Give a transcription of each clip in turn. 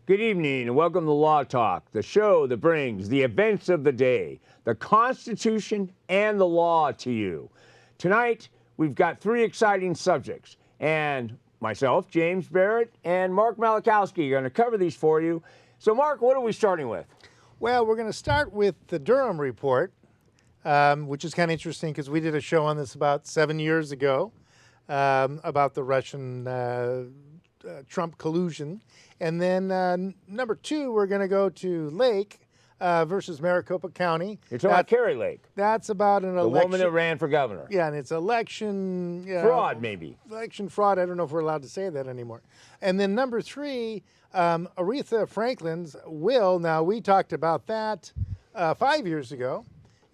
Good evening and welcome to Law Talk, the show that brings the events of the day, the Constitution, and the law to you. Tonight, we've got three exciting subjects, and myself, James Barrett, and Mark Malachowski are going to cover these for you. So, Mark, what are we starting with? Well, we're going to start with the Durham report, which is kind of interesting because we did a show on this about 7 years ago about the Russian Trump collusion. And then number two, we're going to go to Lake versus Maricopa County. You're talking about Kari Lake. That's about an election. The woman that ran for governor. Yeah, and it's election... fraud, maybe. Election fraud. I don't know if we're allowed to say that anymore. And then number three, Aretha Franklin's will. Now, we talked about that 5 years ago,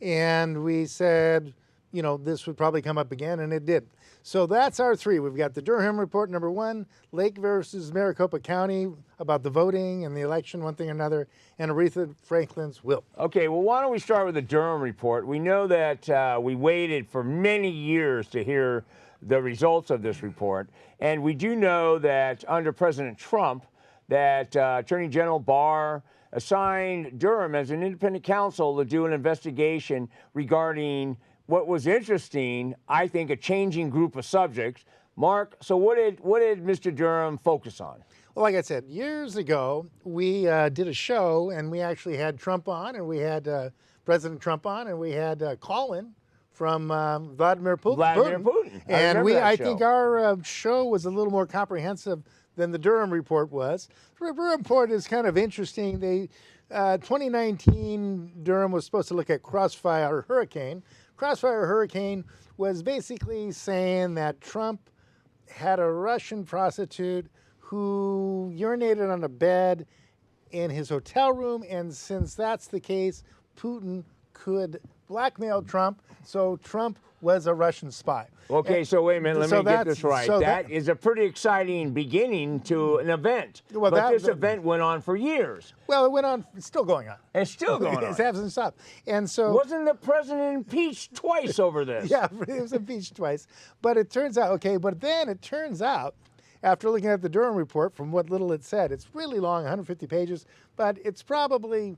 and we said, you know, this would probably come up again, and it did. So that's our three. We've got the Durham report, number one, Lake versus Maricopa County about the voting and the election, one thing or another, and Aretha Franklin's will. Okay, well, why don't we start with the Durham report? We know that we waited for many years to hear the results of this report, and we do know that under President Trump, that Attorney General Barr assigned Durham as an independent counsel to do an investigation regarding what was interesting, I think, a changing group of subjects. Mark, so what did Mr. Durham focus on? Well, like I said, years ago, we did a show, and we actually had Trump on, and we had President Trump on, and we had Colin from Vladimir Putin. Vladimir Putin. And I think our show was a little more comprehensive than the Durham report was. The Durham report is kind of interesting. 2019, Durham was supposed to look at Crossfire Hurricane. Crossfire Hurricane was basically saying that Trump had a Russian prostitute who urinated on a bed in his hotel room, and since that's the case, Putin could blackmail Trump, so Trump was a Russian spy. Okay, so wait a minute, let me get this right. So that is a pretty exciting beginning to an event. Well, but this event went on for years. Well, it went on, it's still going on. It's still going on. It hasn't stopped. And so... Wasn't the president impeached twice over this? Yeah, he was impeached twice. But it turns out, okay, but then it turns out, after looking at the Durham report, from what little it said, it's really long, 150 pages, but it's probably,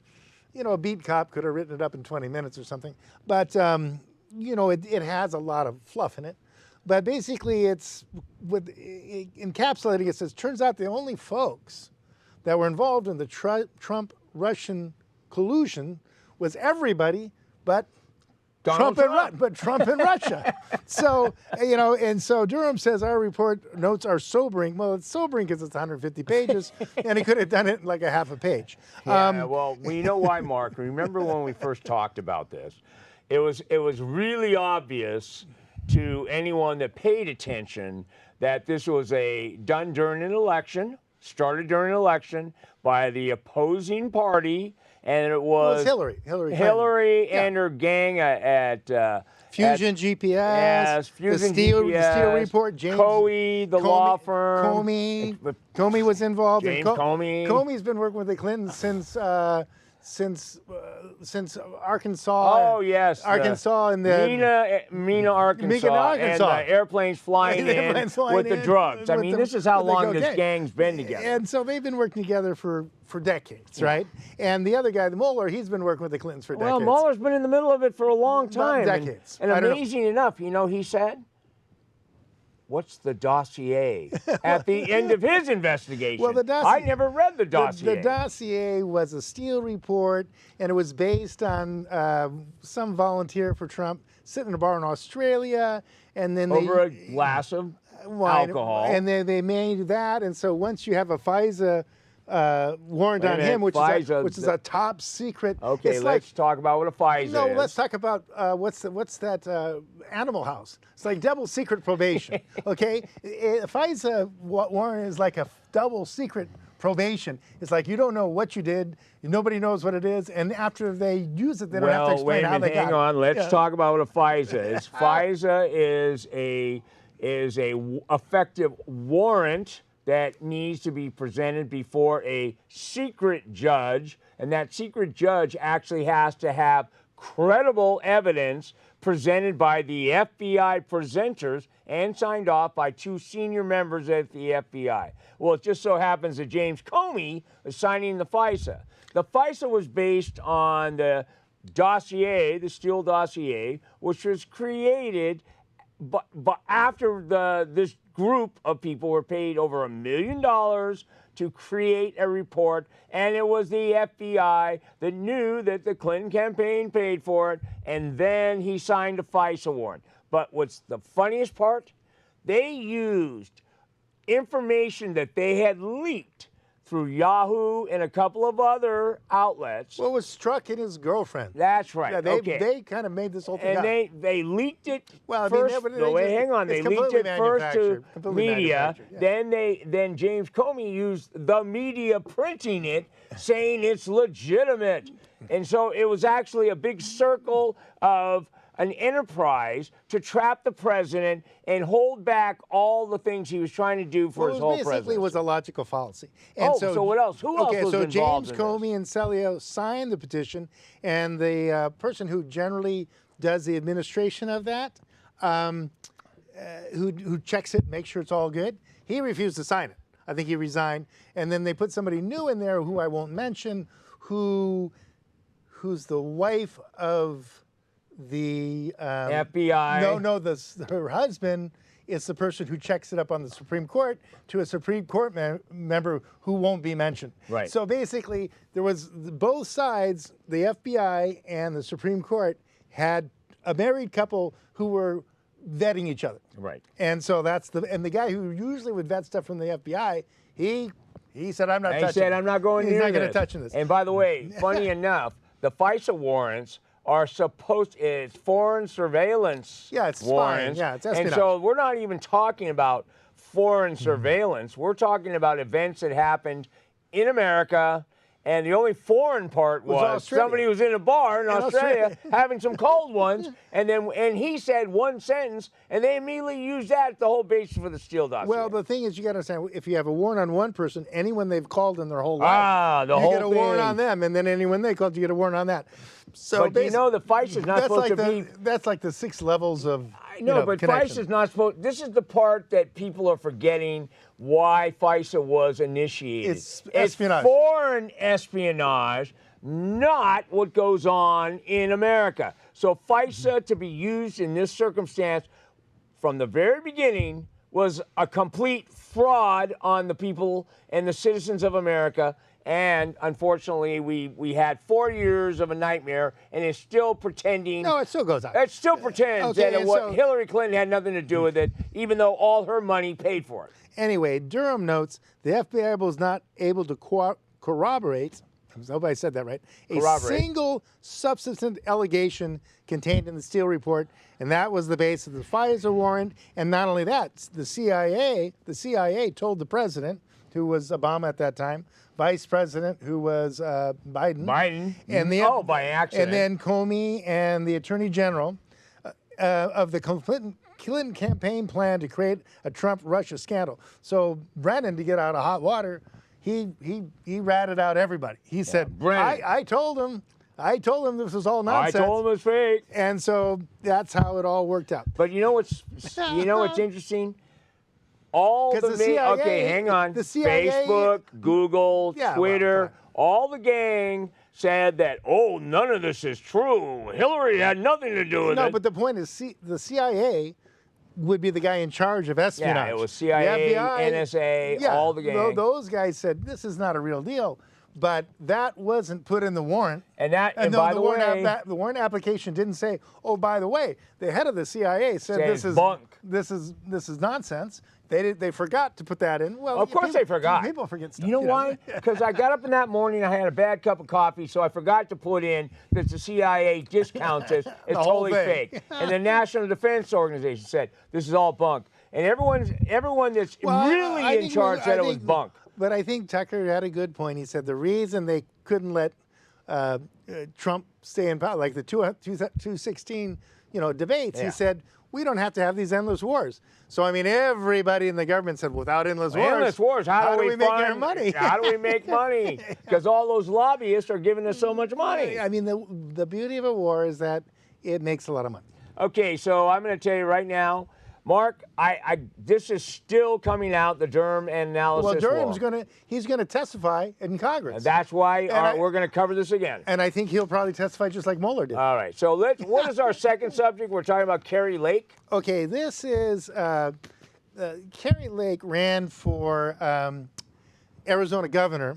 you know, a beat cop could have written it up in 20 minutes or something. But, you know, it has a lot of fluff in it. But basically, it's encapsulating, it says, turns out the only folks that were involved in the Trump-Russian collusion was everybody but Trump and Russia. So, you know, and so Durham says our report notes are sobering. Well, it's sobering because it's 150 pages, and he could have done it in like a half a page. Yeah, well, you know why, Mark? Remember when we first talked about this? It was really obvious to anyone that paid attention that this was done during an election, started during an election by the opposing party, and it was Hillary and her gang at Fusion GPS, yes, Fusion the Steel GPS, report, James Comey, the law firm. Comey was involved. James Comey. Comey's been working with the Clintons since Arkansas. Oh yes, Arkansas and the Mena, Arkansas, and the airplanes flying in with the drugs. I mean, this is how long this gang's been together. And so they've been working together for decades, right? And the other guy, the Mueller, he's been working with the Clintons for decades. Well, Mueller's been in the middle of it for a long time. Decades. And amazing enough, you know, he said, what's the dossier at the end of his investigation? Well, the dossier, I never read the dossier. The dossier was a Steele report, and it was based on some volunteer for Trump sitting in a bar in Australia, and then over a glass of alcohol. And they made that, and so once you have a FISA warrant on him, which is a top secret. Okay, let's talk about what a FISA is. No, let's talk about what's that Animal House. It's like double secret probation. Okay, a FISA warrant is like a double secret probation. It's like you don't know what you did, nobody knows what it is, and after they use it, they don't have to explain how they got it. Hang on, let's talk about what a FISA is. FISA is a effective warrant that needs to be presented before a secret judge, and that secret judge actually has to have credible evidence presented by the FBI presenters and signed off by 2 senior members at the FBI. Well, it just so happens that James Comey is signing the FISA. The FISA was based on the dossier, the Steele dossier, which was created but after this group of people were paid over $1 million to create a report, and it was the FBI that knew that the Clinton campaign paid for it, and then he signed a FISA warrant. But what's the funniest part? They used information that they had leaked through Yahoo and a couple of other outlets. Well, it was Strzok and his girlfriend. That's right. Yeah, they kind of made this whole thing and up. they leaked it Well, I mean, first. hang on. They leaked it first to media. Yeah. Then James Comey used the media printing it, saying it's legitimate. And so it was actually a big circle of an enterprise to trap the president and hold back all the things he was trying to do for his whole presidency. Basically, it was a logical fallacy. And so what else? Who else was so involved James in Comey and Celio signed the petition, and the person who generally does the administration of that, who checks it, makes sure it's all good, he refused to sign it. I think he resigned, and then they put somebody new in there who I won't mention, who's the wife of the FBI. No, her husband is the person who checks it up on the Supreme Court to a Supreme Court member who won't be mentioned. Right. So basically, there was both sides, the FBI and the Supreme Court, had a married couple who were vetting each other. Right. And so and the guy who usually would vet stuff from the FBI, he said, I'm not touching it. He said, I'm not going near this. He's not going to touch this. And by the way, funny enough, the FISA warrants are it's foreign surveillance it's warrants. spying. Yeah, it's espionage. And so we're not even talking about foreign surveillance. We're talking about events that happened in America, and the only foreign part was somebody was in a bar in Australia having some cold ones, and he said one sentence, and they immediately used that the whole basis for the Steele dossier. Well, the thing is, you got to understand, if you have a warrant on one person, anyone they've called in their whole life, you get a warrant on them, and then anyone they called, you get a warrant on that. So, but you know, the FISA is not supposed to be. That's like the 6 levels of. But FISA is not supposed. This is the part that people are forgetting why FISA was initiated. It's espionage. Foreign espionage, not what goes on in America. So FISA to be used in this circumstance from the very beginning was a complete fraud on the people and the citizens of America. And unfortunately, we had 4 years of a nightmare, and it's still pretending. No, it still goes on. It still pretends that Hillary Clinton had nothing to do with it, even though all her money paid for it. Anyway, Durham notes the FBI was not able to corroborate. I hope I said that right. A single substantive allegation contained in the Steele report, and that was the basis of the FISA warrant. And not only that, the CIA told the president, who was Obama at that time, Vice President, who was Biden. And by accident. And then Comey and the Attorney General of the Clinton campaign plan to create a Trump-Russia scandal. So Brennan, to get out of hot water, he ratted out everybody. He said, I told him this was all nonsense. I told him it was fake. And so that's how it all worked out. But you know what's interesting? All the CIA, hang on. The CIA, Facebook, Google, Twitter, all the gang said that, none of this is true. Hillary had nothing to do with it. No, but the point is, the CIA would be the guy in charge of espionage. Yeah, it was CIA, FBI, NSA, all the gang. Those guys said, this is not a real deal. But that wasn't put in the warrant. And by the way, the warrant application didn't say, by the way, the head of the CIA said this is bunk. This is nonsense. They forgot to put that in. Well, of course they forgot. People forget stuff. You know why? Because I got up in that morning, I had a bad cup of coffee, so I forgot to put in that the CIA discounts it. It's totally fake. And the National Defense Organization said this is all bunk. And everyone that's really in charge said it was bunk. But I think Tucker had a good point. He said the reason they couldn't let Trump stay in power, like the 2016 debates, he said, we don't have to have these endless wars. So, I mean, everybody in the government said, without endless wars, how do we make our money? How do we make money? Because all those lobbyists are giving us so much money. I mean, the beauty of a war is that it makes a lot of money. Okay, so I'm going to tell you right now, Mark, this is still coming out, the Durham analysis. Well, Durham's he's going to testify in Congress. That's why we're going to cover this again. And I think he'll probably testify just like Mueller did. All right, so what is our second subject? We're talking about Kari Lake. Okay, this is, Kari Lake ran for Arizona governor.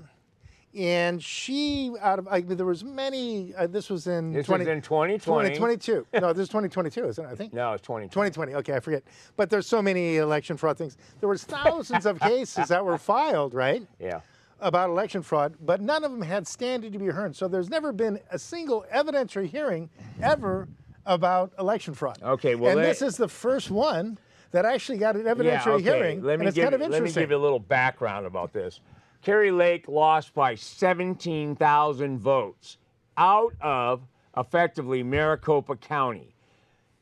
And she, there was many, this was in... This was in 2020. 2022. No, this is 2022, isn't it, I think? No, it's 2020. 2020, okay, I forget. But there's so many election fraud things. There was thousands of cases that were filed, right? Yeah. About election fraud, but none of them had standing to be heard. So there's never been a single evidentiary hearing ever about election fraud. Okay, well... And this is the first one that actually got an evidentiary hearing, and it's kind of interesting. Let me give you a little background about this. Kari Lake lost by 17,000 votes out of, effectively, Maricopa County.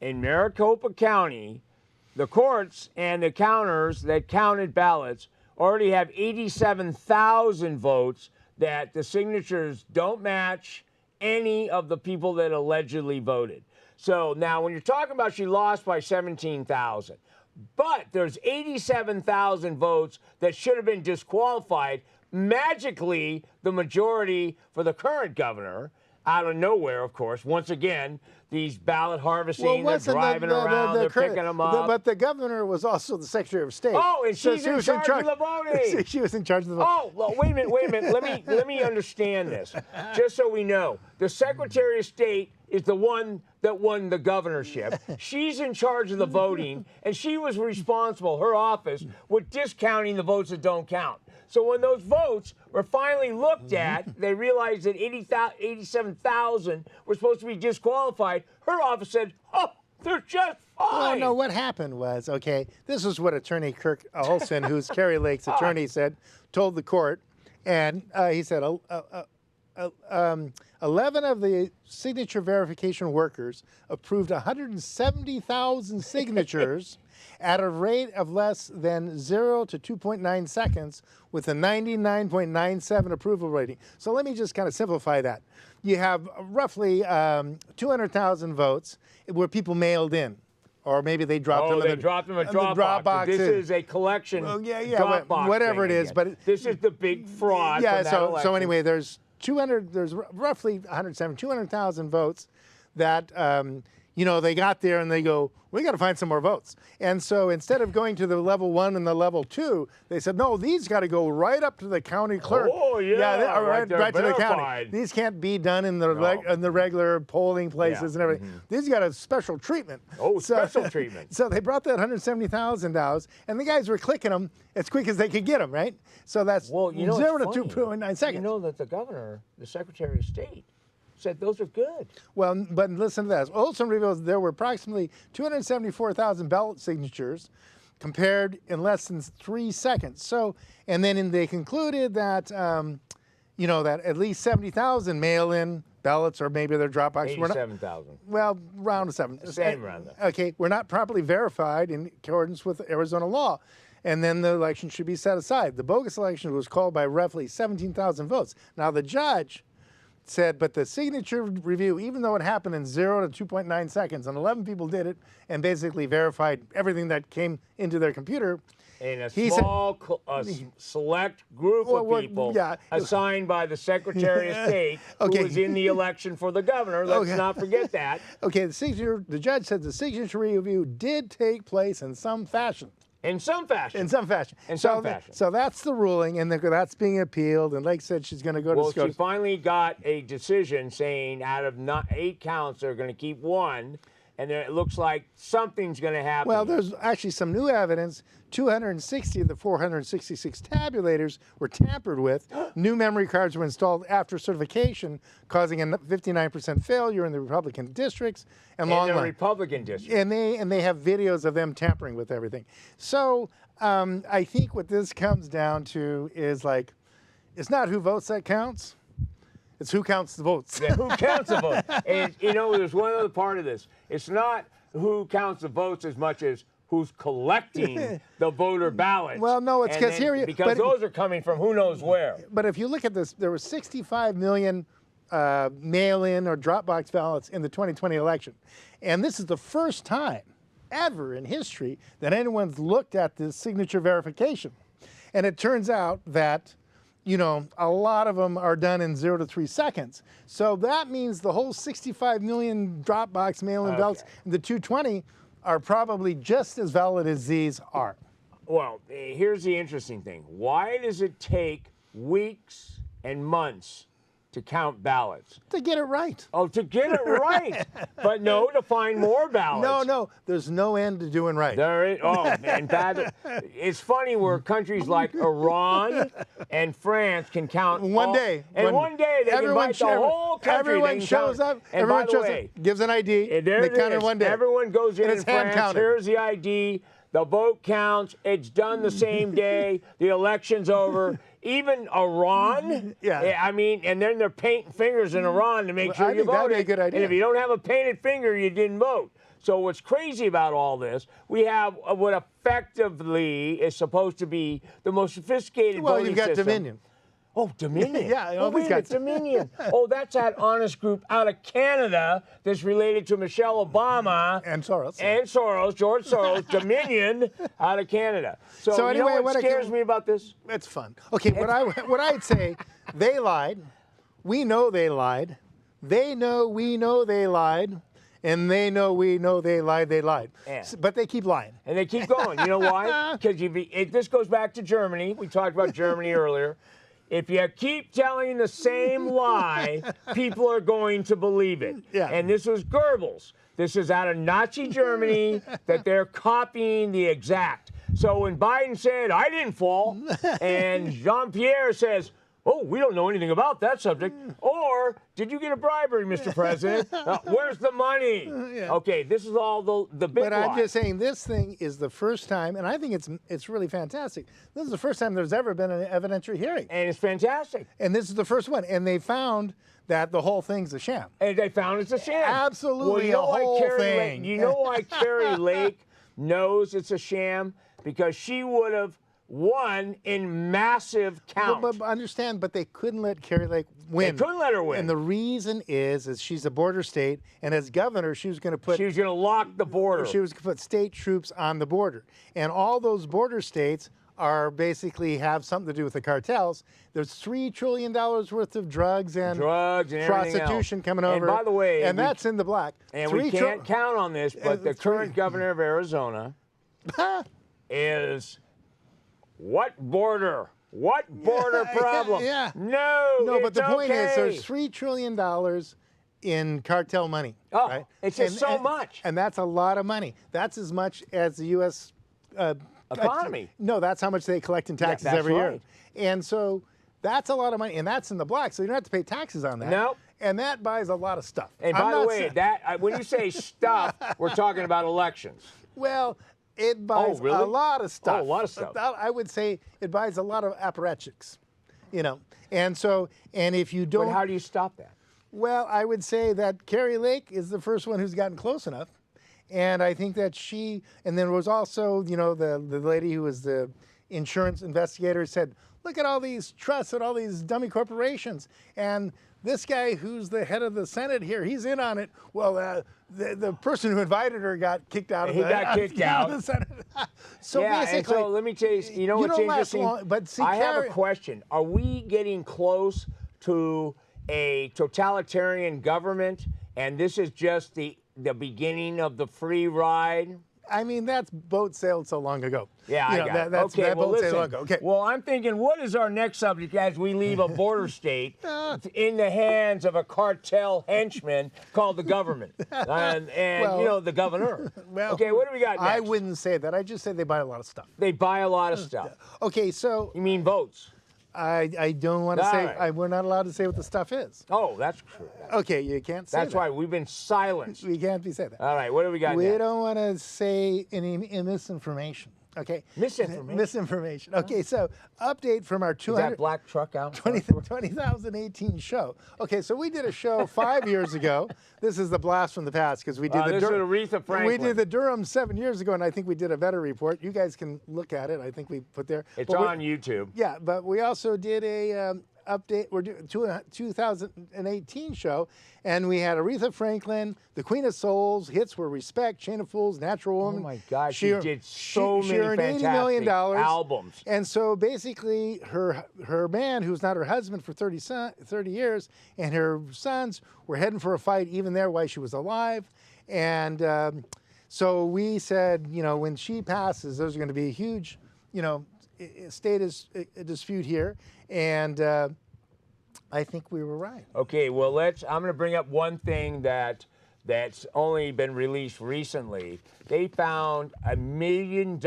In Maricopa County, the courts and the counters that counted ballots already have 87,000 votes that the signatures don't match any of the people that allegedly voted. So now when you're talking about she lost by 17,000, but there's 87,000 votes that should have been disqualified. Magically, the majority for the current governor, out of nowhere, of course. Once again, these ballot harvesting, they're driving around, they're picking them up. But the governor was also the Secretary of State. Oh, and she's in charge of the voting. She was in charge of the voting. Oh, well, wait a minute. Let me understand this, just so we know. The Secretary of State is the one that won the governorship. She's in charge of the voting, and she was responsible, her office, with discounting the votes that don't count. So when those votes were finally looked at, they realized that 87,000 were supposed to be disqualified. Her office said, oh, they're just fine. Well, no, what happened was, okay, this is what Attorney Kirk Olson, who's Kari Lake's attorney, told the court. And he said, 11 of the signature verification workers approved 170,000 signatures at a rate of less than 0 to 2.9 seconds with a 99.97 approval rating. So let me just kind of simplify that. You have roughly 200,000 votes where people mailed in. Or maybe they dropped them in the Dropbox. This is a collection Dropbox whatever it is. again. But this is the big fraud. Yeah, from that so election. anyway, there's roughly 200,000 votes that they got there and they go, we got to find some more votes. And so instead of going to the level 1 and the level 2, they said, no, these got to go right up to the county clerk. Oh, yeah, right to the county. verified. These can't be done in the regular polling places and everything. These got a special treatment. Oh, special treatment. So they brought that 170,000 out, and the guys were clicking them as quick as they could get them, right? So that's 0 to 2.9 seconds. You know that the governor, the Secretary of State, said those are good. Well, but listen to this. Olson reveals there were approximately 274,000 ballot signatures compared in less than 3 seconds. So, and then they concluded that, that at least 70,000 mail-in ballots, or maybe their Dropbox. 87,000. Well, round to 7. Same round. Okay, we're not properly verified in accordance with Arizona law. And then the election should be set aside. The bogus election was called by roughly 17,000 votes. Now, the judge said, but the signature review, even though it happened in 0 to 2.9 seconds, and 11 people did it and basically verified everything that came into their computer. In a small, select group of people assigned by the Secretary of State who was in the election for the governor. Let's not forget that. Okay, the judge said the signature review did take place in some fashion. In some fashion. In some fashion. So that's the ruling, and that's being appealed. And Lake said she's going to go to SCOTUS. Well, she finally got a decision saying out of 8 counts, they're going to keep 1. And it looks like something's going to happen. Well, there's actually some new evidence. 260 of the 466 tabulators were tampered with. New memory cards were installed after certification, causing a 59% failure in the Republican districts and long line. Republican districts. And they have videos of them tampering with everything. So I think what this comes down to is it's not who votes that counts. It's who counts the votes. Yeah, who counts the votes? And, there's one other part of this. It's not who counts the votes as much as who's collecting the voter ballots. Well, no, it's because those are coming from who knows where. But if you look at this, there were 65 million mail-in or drop box ballots in the 2020 election. And this is the first time ever in history that anyone's looked at this signature verification. And it turns out that, you know, a lot of them are done in 0 to 3 seconds. So that means the whole 65 million Dropbox mail-in ballots in the 220 are probably just as valid as these are. Well, here's the interesting thing. Why does it take weeks and months to count ballots? To get it right. Oh, to get it right. But no, to find more ballots. No, there's no end to doing right. There is, and that, it's funny where countries like Iran and France can count one day. And one day they can invite the whole country. Everyone shows up. And everyone by the shows way, up, gives an ID. They count in one day. Everyone goes in it's France. hand-counted. Here's the ID. The vote counts. It's done the same day. The election's over. Even Iran, I mean, and then they're painting fingers in Iran to make sure you voted. That'd be a good idea. And if you don't have a painted finger, you didn't vote. So what's crazy about all this, we have what effectively is supposed to be the most sophisticated voting system. Well, you've got Dominion. Oh, Dominion. Yeah, oh, wait a minute, Dominion. Oh, that's that honest group out of Canada that's related to Michelle Obama. And Soros. And Soros, George Soros, Dominion out of Canada. So anyway, you know what scares me about this? It's fun. Okay, what I'd say, they lied. We know they lied. They know we know they lied. And they know we know they lied. Yeah. But they keep lying. And they keep going. You know why? Because this goes back to Germany. We talked about Germany earlier. If you keep telling the same lie, people are going to believe it. Yeah. And this was Goebbels. This is out of Nazi Germany that they're copying the exact. So when Biden said, I didn't fall, and Jean-Pierre says, oh, we don't know anything about that subject. Or, did you get a bribery, Mr. President? Where's the money? Yeah. Okay, this is all the big But lie. I'm just saying, this thing is the first time, and I think it's really fantastic. This is the first time there's ever been an evidentiary hearing. And it's fantastic. And this is the first one. And they found that the whole thing's a sham. And they found it's a sham. Absolutely, well, the whole thing. You know why Carrie Lake knows it's a sham? Because she would have won in massive count. But understand, but they couldn't let Carrie Lake win. They couldn't let her win. And the reason is she's a border state, and as governor, she was going to lock the border. She was going to put state troops on the border. And all those border states are basically have something to do with the cartels. There's $3 trillion worth of drugs and prostitution coming over. And by the way, and that's in the black. And we can't count on this, but the current governor of Arizona is what border? What border problem? Yeah. No, but the point is there's $3 trillion in cartel money. Oh, right? it's just so much. And that's a lot of money. That's as much as the U.S. Economy. No, that's how much they collect in taxes every year. And so that's a lot of money, and that's in the black, so you don't have to pay taxes on that. No. And that buys a lot of stuff. And by the way, when you say stuff, we're talking about elections. Well, it buys a lot of stuff. Oh, a lot of stuff. I would say it buys a lot of apparatchiks, you know. And so, and if you don't... But how do you stop that? Well, I would say that Carrie Lake is the first one who's gotten close enough. And I think that and then there was also, you know, the lady who was the insurance investigator said, look at all these trusts and all these dummy corporations. And this guy who's the head of the Senate here, he's in on it. Well, the person who invited her got kicked out of the Senate. So basically, and so let me tell you, you know what's interesting? But see, I have a question. Are we getting close to a totalitarian government, and this is just the beginning of the free ride? I mean, that's boat sailed so long ago. Yeah, I got it. That's okay, well, boat sailed listen. long ago. Okay. Well, I'm thinking, what is our next subject as we leave a border state in the hands of a cartel henchman called the government and you know, the governor? Well, okay, what do we got next? I wouldn't say that. I just say they buy a lot of stuff. They buy a lot of stuff. Okay, so... You mean votes? I don't want to say, right. We're not allowed to say what the stuff is. Oh, that's true. Okay, you can't say that. That's right, we've been silenced. We can't say that. All right, what do we got We next? don't want to say any misinformation. Okay. Misinformation? Misinformation. Okay, so update from our Is that black truck out? 2018 show. Okay, so we did a show 5 years ago. This is the blast from the past because we did this is Aretha Franklin. We did the Durham 7 years ago, and I think we did a veteran report. You guys can look at it. I think we put there. It's on YouTube. Yeah, but we also did update. We're doing 2018 show, and we had Aretha Franklin, the Queen of Souls. Hits were Respect, Chain of Fools, Natural Woman. Oh my gosh, she did so she many earned fantastic $80 million albums. And so basically, her man, who's not her husband for 30 years, and her sons were heading for a fight even there while she was alive. And so we said, when she passes, there's going to be a huge, status dispute here. And I think we were right. Okay, well, I'm going to bring up one thing that's only been released recently. They found $1 million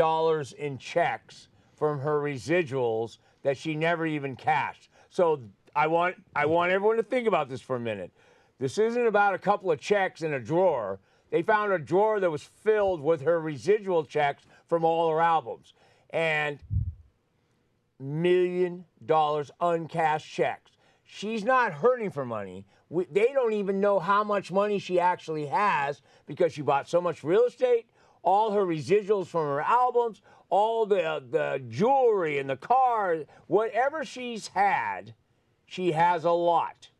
in checks from her residuals that she never even cashed. So I want everyone to think about this for a minute. This isn't about a couple of checks in a drawer. They found a drawer that was filled with her residual checks from all her albums. And $1 million uncashed checks. She's not hurting for money. They don't even know how much money she actually has because she bought so much real estate, all her residuals from her albums, all the jewelry and the car, whatever she's had, she has a lot.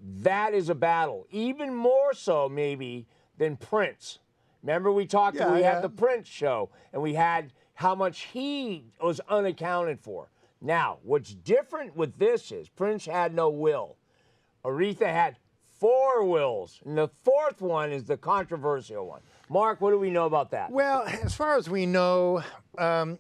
That is a battle, even more so maybe than Prince. Remember we talked, we had the Prince show, and we had how much he was unaccounted for. Now, what's different with this is Prince had no will. Aretha had 4 wills, and the 4th one is the controversial one. Mark, what do we know about that? Well, as far as we know, there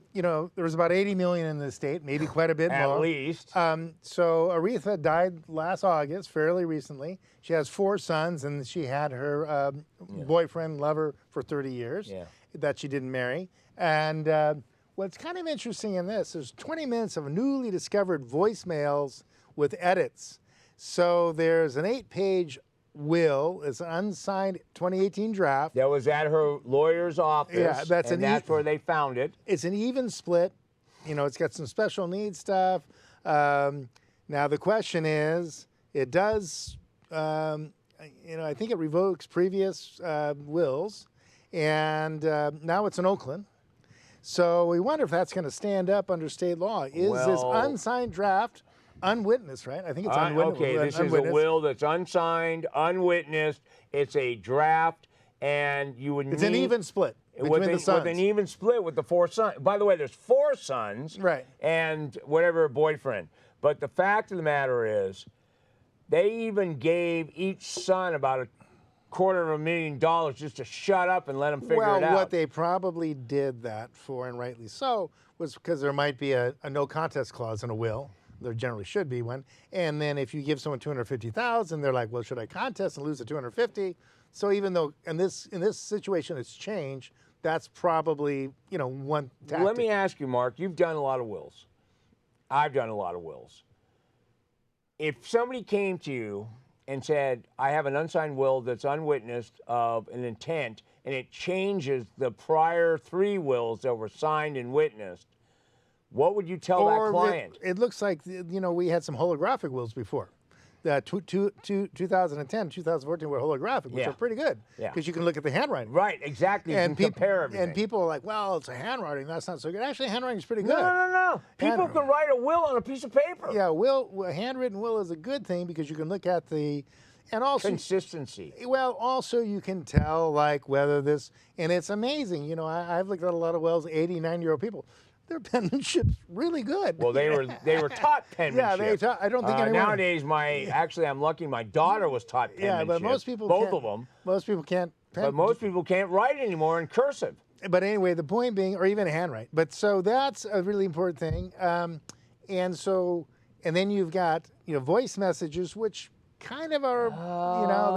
was about 80 million in the estate, maybe quite a bit more. At least. So Aretha died last August, fairly recently. She has 4 sons, and she had her boyfriend, lover, for 30 years that she didn't marry. And what's kind of interesting in this is 20 minutes of newly discovered voicemails with edits. So there's an 8-page will. It's an unsigned 2018 draft. That was at her lawyer's office. Yeah, that's where they found it. It's an even split. It's got some special needs stuff. Now the question is, it does. I think it revokes previous wills, and now it's in Oakland. So we wonder if that's going to stand up under state law. Is this unsigned draft unwitnessed, right? I think it's unwitnessed. Okay, this is a will that's unsigned, unwitnessed. It's a draft, and you would It's an even split between the sons. With an even split with the 4 sons. By the way, there's 4 sons. Right. And whatever boyfriend. But the fact of the matter is, they even gave each son about $250,000 just to shut up and let them figure it out. Well, what they probably did that for, and rightly so, was because there might be a no contest clause in a will. There generally should be one. And then if you give someone $250,000, they're like, well, should I contest and lose the $250,000? So even though in this situation it's changed, that's probably one tactic. Let me ask you, Mark. You've done a lot of wills. I've done a lot of wills. If somebody came to you and said, I have an unsigned will that's unwitnessed of an intent, and it changes the prior 3 wills that were signed and witnessed, what would you tell that client? It looks like, we had some holographic wills before. 2010, 2014 were holographic, which are pretty good. Because you can look at the handwriting. Right, exactly. You can compare everything. And people are like, well, it's a handwriting. That's not so good. Actually, handwriting is pretty good. No. People can write a will on a piece of paper. Yeah, a handwritten will is a good thing because you can look at and also consistency. Well, also you can tell whether this, and it's amazing. I've looked at a lot of wills, 80, 90-year-old people. Their penmanship's really good. Well, they were taught penmanship. Yeah, they taught. I don't think anyone. Nowadays, actually, I'm lucky. My daughter was taught penmanship. Yeah, but most people both of them. Most people can't. But most people can't write anymore in cursive. But anyway, the point being, or even handwrite. But so that's a really important thing. And then you've got voice messages, which kind of are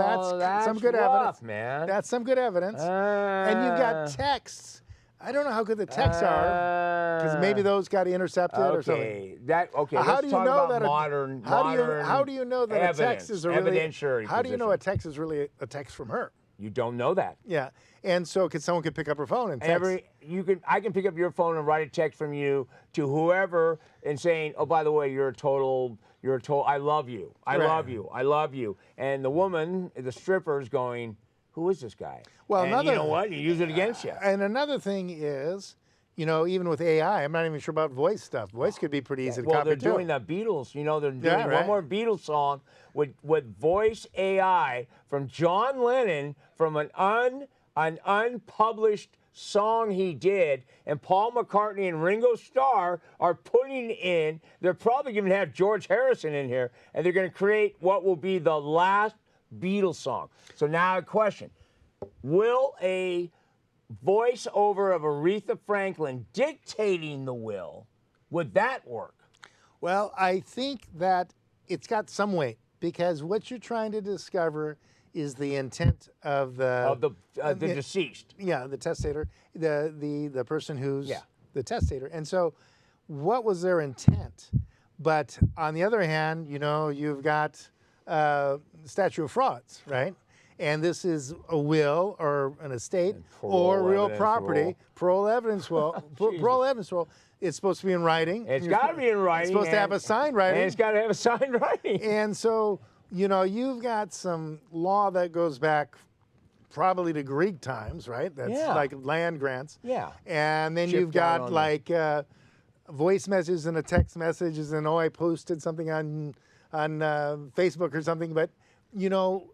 that's some good evidence, man. That's some good evidence. And you've got texts. I don't know how good the texts are, because maybe those got intercepted or something. How do you know that modern how do you know that evidence, a text is evidentiary how do you know a text is really a text from her? You don't know that. Yeah, and so someone could pick up her phone and text. I can pick up your phone and write a text from you to whoever and saying, oh, by the way, you're a total, I love you, I love you, and the woman, the stripper, is going, who is this guy? Well, and you know what? You use it against you. And another thing is, you know, even with AI, I'm not even sure about voice stuff. Voice could be pretty easy to Well, copy they're too. doing the Beatles. You know, they're doing Yeah, right. one more Beatles song with voice AI from John Lennon from an unpublished song he did, and Paul McCartney and Ringo Starr are putting in. They're probably going to have George Harrison in here, and they're going to create what will be the last Beatles song. So now a question: will a voiceover of Aretha Franklin dictating the will, would that work? Well, I think that it's got some weight because what you're trying to discover is the intent of the Deceased. Yeah, the testator, the person who's Yeah. the testator. And so what was their intent? But on the other hand, you know, you've got statute of frauds, right? And this is a will or an estate or parole real evidence property, rule. parole evidence will. Parole evidence will. It's supposed to be in writing. It's got to be in writing. It's supposed to have a signed writing. And it's got to have a signed writing. And so, you know, you've got some law that goes back probably to Greek times, right? That's Yeah. like land grants. Yeah. And then Shipped you've out got on like voice messages and a text messages, and I posted something on Facebook or something, but you know,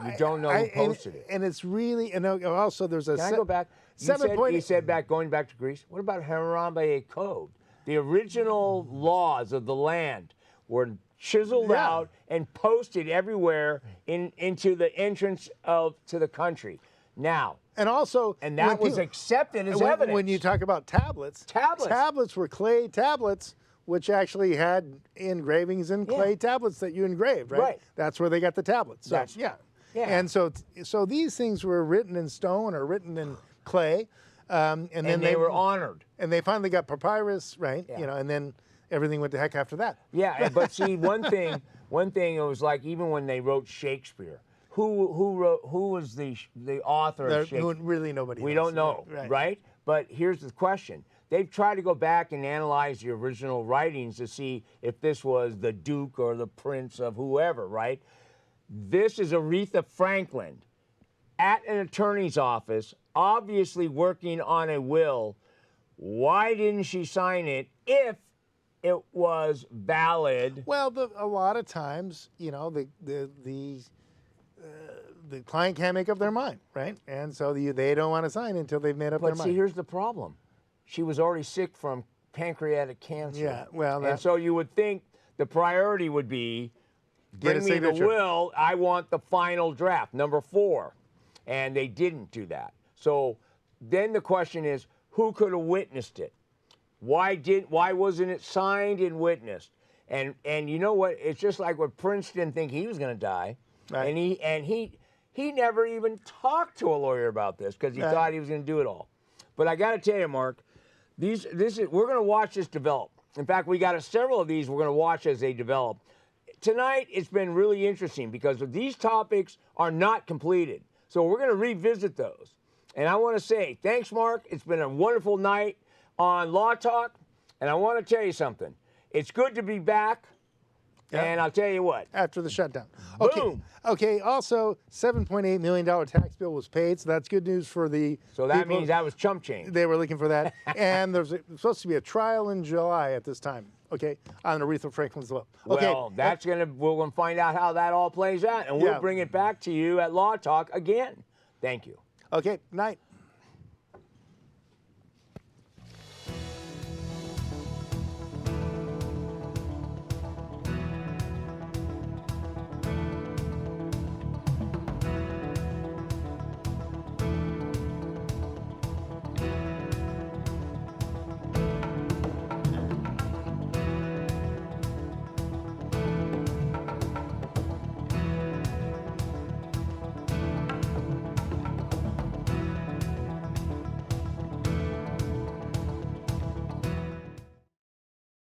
You don't know who posted it. And it's really, and also there's a. Can I go back? You said going back to Greece. What about Hammurabi Code? The original laws of the land were chiseled Yeah. out and posted everywhere into the entrance to the country. Now, And also, and that was accepted as evidence. When you talk about tablets, tablets were clay tablets, which actually had engravings in clay tablets that you engraved, right? Right. That's where they got the tablets. So, That's- yeah. yeah. And so these things were written in stone or written in clay, and then they were honored. and they finally got papyrus, right? Yeah. You know, and then everything went to heck after that. Yeah, but see, one thing it was like even when they wrote Shakespeare, who was the author of Shakespeare? Really nobody. We knows. don't know, right? But here's the question. They've tried to go back and analyze the original writings to see if this was the Duke or the Prince of whoever, right? This is Aretha Franklin at an attorney's office, obviously working on a will. Why didn't she sign it if it was valid? Well, a lot of times, you know, the client can't make up their mind, right? And so they don't want to sign until they've made up their But see, mind. here's the problem. She was already sick from pancreatic cancer. Yeah, well, and so you would think the priority would be, Get a bring me the signature. will, I want the final draft, number 4. And they didn't do that. So then the question is, who could have witnessed it? Why wasn't it signed and witnessed? And you know what? It's just like when Prince didn't think he was going to die. Right. And he never even talked to a lawyer about this because he thought he was going to do it all. But I got to tell you, Mark, we're going to watch this develop. In fact, we got several of these we're going to watch as they develop. Tonight, it's been really interesting because these topics are not completed. So we're going to revisit those. And I want to say, thanks, Mark. It's been a wonderful night on Law Talk. And I want to tell you something. It's good to be back. Yeah. And I'll tell you what. After the shutdown. Boom. Okay, also, $7.8 million tax bill was paid, so that's good news for the So that people. means that was chump change. They were looking for that. And there's supposed to be a trial in July at this time, okay, on Aretha Franklin's law. Okay. Well, we're going to find out how that all plays out. And we'll Yeah. bring it back to you at Law Talk again. Thank you. Okay, night.